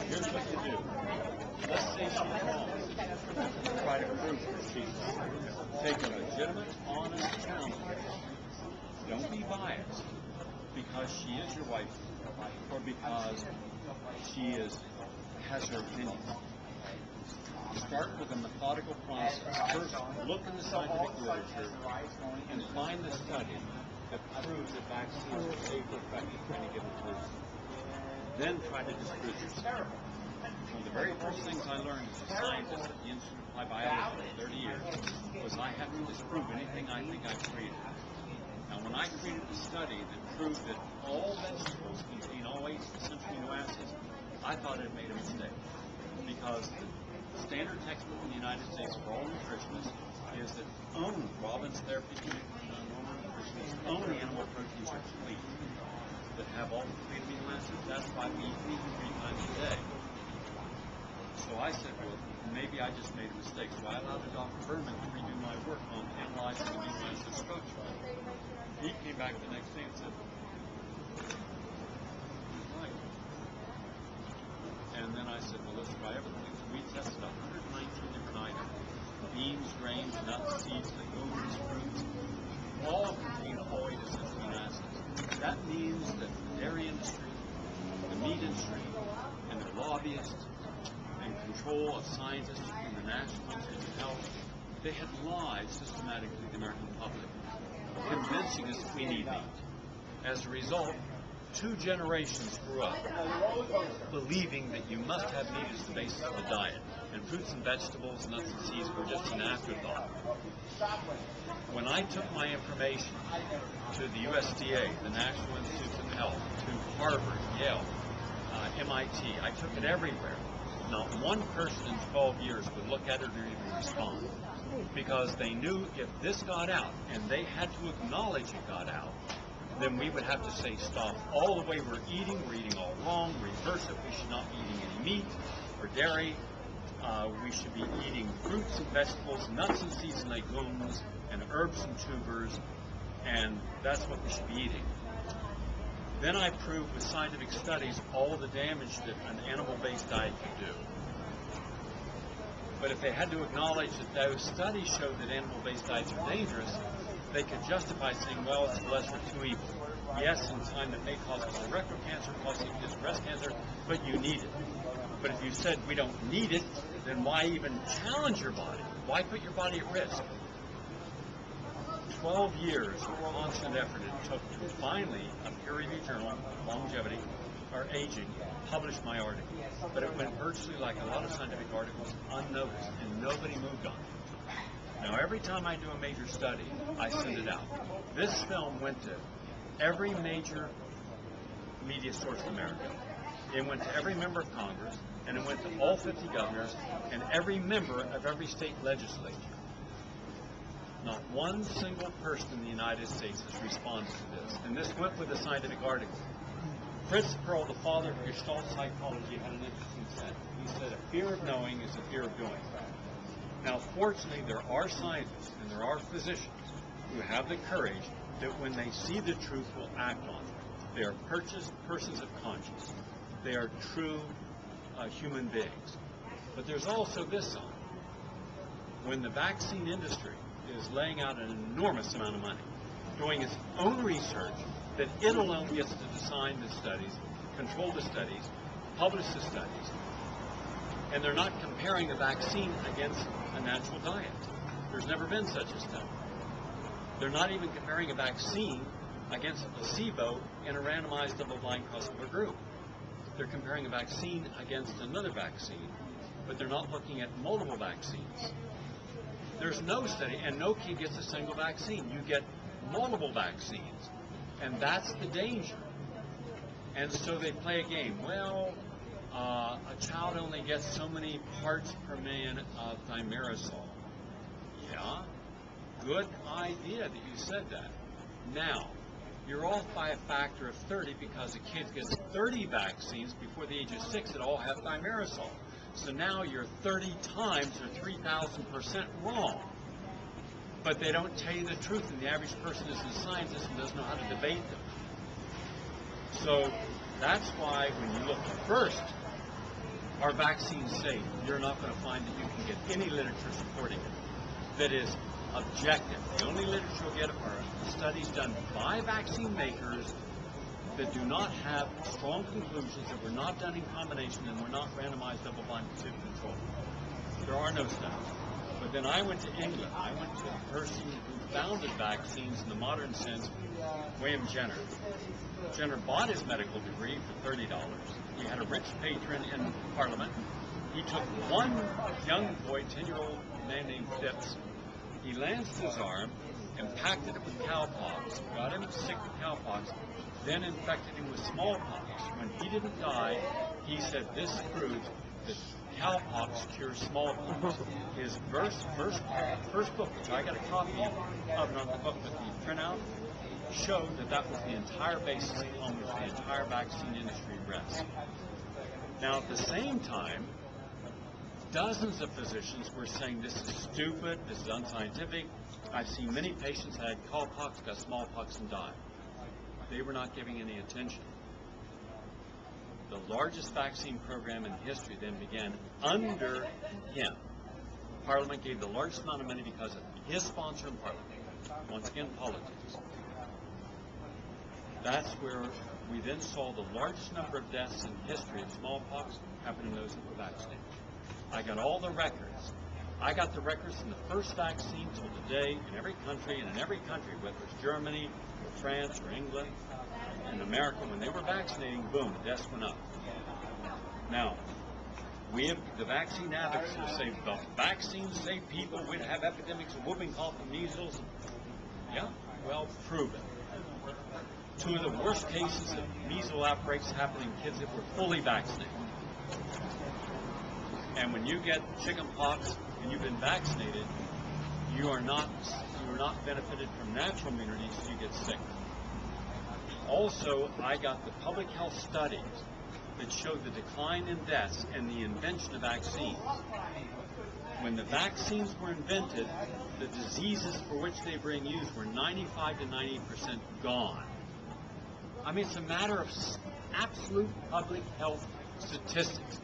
Here's what you do. Let's say she's wrong. Try to prove that she's wrong. Take a legitimate, honest challenge. Don't be biased because she is your wife or because she has her opinion. Start with a methodical process. First, look in the scientific literature and find the study that proves that vaccines are safe or effective for any given person. Then try to disprove yourself. One of the very first things I learned as a scientist at the Institute of Applied Biology for 30 years was I have to disprove anything I think I've created. Now, when I created a study that proved that all vegetables contain all 8 essential amino acids, I thought I'd made a mistake. Because the standard textbook in the United States for all nutritionists is that only Robbins Therapy normal nutritionists, only animal proteins are complete that have all the complete amino acids. That's why we eat meat 3 times a day. So I said, well, maybe I just made a mistake. So I allowed Dr. Berman to redo my work on analyzing the amino acid structure. He came back the next day and said, he's right. And then I said, well, let's try everything. So we tested 119 different items. Beans, grains, nuts, seeds, legumes, fruits, all contain all 8 essential amino acids. That means that the dairy industry, the meat industry, and the lobbyists, and control of scientists in the National Institute of Health, they had lied systematically to the American public, convincing us that we need meat. As a result, 2 generations grew up believing that you must have meat as the basis of the diet, and fruits and vegetables, nuts and seeds were just an afterthought. When I took my information to the USDA, the National Institutes of Health, to Harvard, Yale, MIT, I took it everywhere. Not one person in 12 years would look at it or even respond, because they knew if this got out, and they had to acknowledge it got out, then we would have to say stop all the way we're eating all wrong, reverse it, we should not be eating any meat or dairy, we should be eating fruits and vegetables, nuts and seeds and legumes, and herbs and tubers, and that's what we should be eating. Then I proved with scientific studies all the damage that an animal-based diet could do. But if they had to acknowledge that those studies showed that animal-based diets are dangerous, they could justify saying, well, it's the lesser of 2 evils. Yes, in time it may cause colorectal cancer, possibly breast cancer, but you need it. But if you said we don't need it, then why even challenge your body? Why put your body at risk? 12 years of constant effort it took to finally, a peer-reviewed journal, Longevity, or Aging, published my article. But it went virtually like a lot of scientific articles, unnoticed, and nobody moved on it. Now, every time I do a major study, I send it out. This film went to every major media source in America. It went to every member of Congress, and it went to all 50 governors, and every member of every state legislature. Not one single person in the United States has responded to this. And this went with a scientific article. Fritz Perls, the father of Gestalt psychology, had an interesting saying. He said, a fear of knowing is a fear of doing. Now, fortunately, there are scientists and there are physicians who have the courage that when they see the truth will act on it. They are persons of conscience. They are true human beings. But there's also this side. When the vaccine industry is laying out an enormous amount of money, doing its own research, that it alone gets to design the studies, control the studies, publish the studies, and they're not comparing the vaccine against a natural diet. There's never been such a study. They're not even comparing a vaccine against a placebo in a randomized double-blind crossover group. They're comparing a vaccine against another vaccine, but they're not looking at multiple vaccines. There's no study, and no kid gets a single vaccine. You get multiple vaccines, and that's the danger. And so they play a game. Well, a child only gets so many parts per million of thimerosal. Yeah, good idea that you said that. Now, you're off by a factor of 30 because a kid gets 30 vaccines before the age of 6 that all have thimerosal. So now you're 30 times or 3,000% wrong. But they don't tell you the truth, and the average person isn't a scientist and doesn't know how to debate them. So that's why when you look first Are vaccines safe? You're not going to find that you can get any literature supporting it that is objective. The only literature you'll get are studies done by vaccine makers that do not have strong conclusions, that were not done in combination, and were not randomized double-blind placebo controlled. There are no studies. But then I went to England. I went to the person who founded vaccines in the modern sense, William Jenner. Jenner bought his medical degree for $30. He had a rich patron in Parliament. He took one young boy, 10-year-old man named Phipps. He lanced his arm, impacted it with cowpox, got him sick with cowpox, then infected him with smallpox. When he didn't die, he said, "This proves that cowpox cures smallpox." His first book, which I got a copy of, not the book, but the printout, showed that that was the entire basis upon which the entire vaccine industry rests. Now, at the same time, dozens of physicians were saying this is stupid, this is unscientific. I've seen many patients that had cowpox, got smallpox, and died. They were not giving any attention. The largest vaccine program in history then began under him. Parliament gave the largest amount of money because of his sponsor in Parliament. Once again, politics. That's where we then saw the largest number of deaths in history of smallpox happen in those that were vaccinated. I got all the records. I got the records from the first vaccine till today in every country, and in every country, whether it's Germany or France or England and America, when they were vaccinating, boom, the deaths went up. Now, we have the vaccine advocates who say the vaccines save people, we'd have epidemics of whooping cough and measles. Yeah, well, prove it. Two of the worst cases of measles outbreaks happen in kids that were fully vaccinated. And when you get chicken pox and you've been vaccinated, you are not benefited from natural immunity, so you get sick. Also, I got the public health studies that showed the decline in deaths and the invention of vaccines. When the vaccines were invented, the diseases for which they were being used were 95 to 98% gone. I mean, it's a matter of absolute public health statistics.